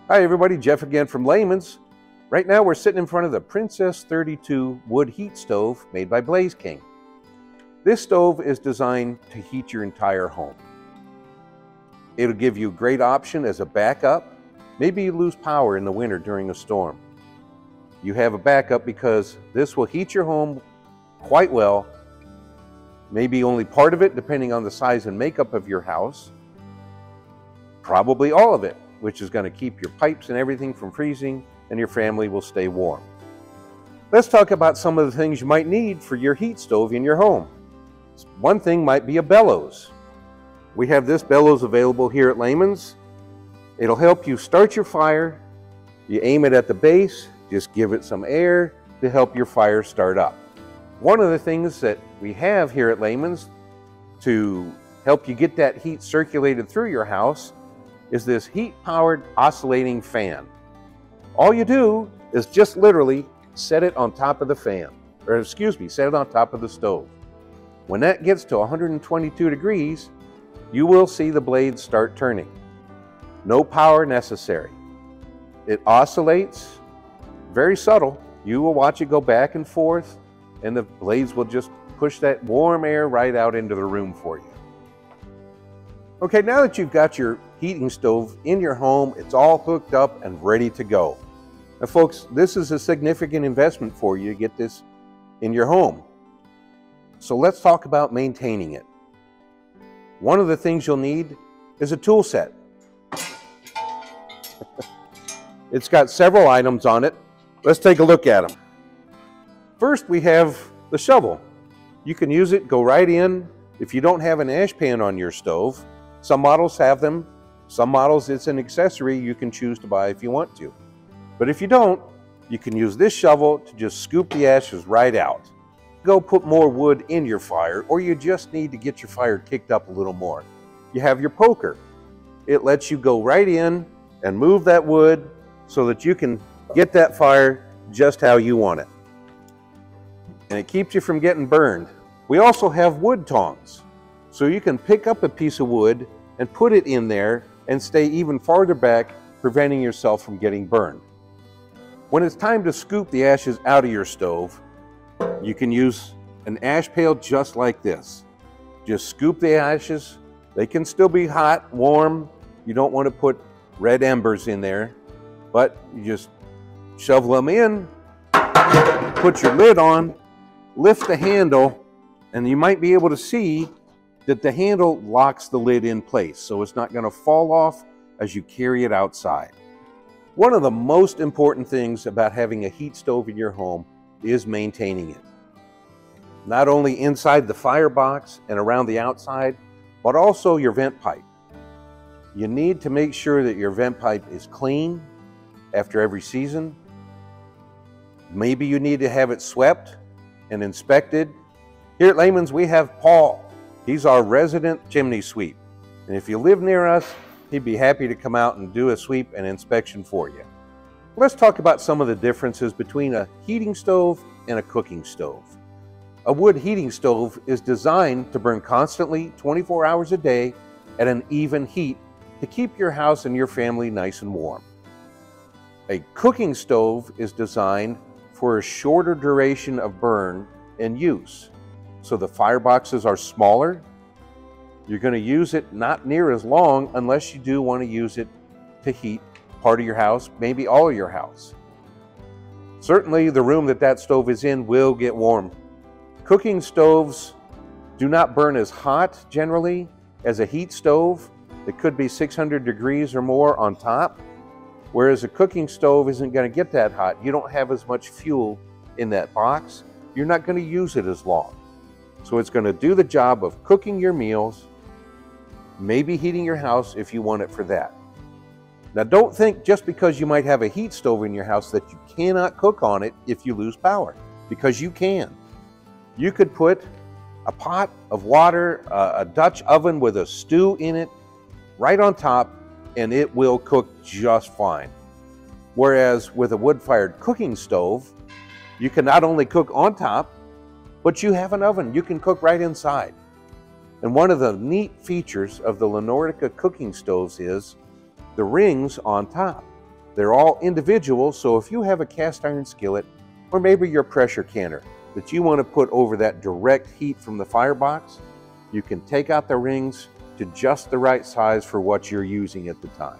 Hi everybody, Jeff again from Layman's. Right now we're sitting in front of the Princess 32 wood heat stove made by Blaze King. This stove is designed to heat your entire home. It'll give you a great option as a backup. Maybe you lose power in the winter during a storm. You have a backup because this will heat your home quite well. Maybe only part of it depending on the size and makeup of your house. Probably all of it, which is going to keep your pipes and everything from freezing, and your family will stay warm. Let's talk about some of the things you might need for your heat stove in your home. One thing might be a bellows. We have this bellows available here at Layman's. It'll help you start your fire. You aim it at the base, just give it some air to help your fire start up. One of the things that we have here at Layman's to help you get that heat circulated through your house is this heat-powered oscillating fan. All you do is just literally set it on top of the fan, or set it on top of the stove. When that gets to 122 degrees, you will see the blades start turning. No power necessary. It oscillates, very subtle. You will watch it go back and forth, and the blades will just push that warm air right out into the room for you. Okay, now that you've got your heating stove in your home, it's all hooked up and ready to go. Now folks, this is a significant investment for you to get this in your home. So let's talk about maintaining it. One of the things you'll need is a tool set. It's got several items on it. Let's take a look at them. First, we have the shovel. You can use it, go right in. If you don't have an ash pan on your stove, some models have them. Some models, it's an accessory you can choose to buy if you want to. But if you don't, you can use this shovel to just scoop the ashes right out. Go put more wood in your fire, or you just need to get your fire kicked up a little more. You have your poker. It lets you go right in and move that wood so that you can get that fire just how you want it. And it keeps you from getting burned. We also have wood tongs. So you can pick up a piece of wood and put it in there and stay even farther back, preventing yourself from getting burned. When it's time to scoop the ashes out of your stove, you can use an ash pail just like this. Just scoop the ashes. They can still be hot, warm. You don't want to put red embers in there, but you just shovel them in, put your lid on, lift the handle, and you might be able to see that the handle locks the lid in place, so it's not going to fall off as you carry it outside. One of the most important things about having a heat stove in your home is maintaining it. Not only inside the firebox and around the outside, but also your vent pipe. You need to make sure that your vent pipe is clean after every season. Maybe you need to have it swept and inspected. Here at Layman's, we have Paul. He's our resident chimney sweep. And if you live near us, he'd be happy to come out and do a sweep and inspection for you. Let's talk about some of the differences between a heating stove and a cooking stove. A wood heating stove is designed to burn constantly 24 hours a day at an even heat to keep your house and your family nice and warm. A cooking stove is designed for a shorter duration of burn and use. So the fireboxes are smaller. You're going to use it not near as long unless you do want to use it to heat part of your house, maybe all of your house. Certainly the room that stove is in will get warm. Cooking stoves do not burn as hot generally as a heat stove. It could be 600 degrees or more on top, whereas a cooking stove isn't going to get that hot. You don't have as much fuel in that box. You're not going to use it as long. So it's going to do the job of cooking your meals, maybe heating your house if you want it for that. Now don't think just because you might have a heat stove in your house that you cannot cook on it if you lose power, because you can. You could put a pot of water, a Dutch oven with a stew in it, right on top, and it will cook just fine. Whereas with a wood-fired cooking stove, you can not only cook on top, but you have an oven. You can cook right inside. And one of the neat features of the Lenorica cooking stoves is the rings on top. They're all individual, so if you have a cast iron skillet or maybe your pressure canner that you want to put over that direct heat from the firebox, you can take out the rings to just the right size for what you're using at the time.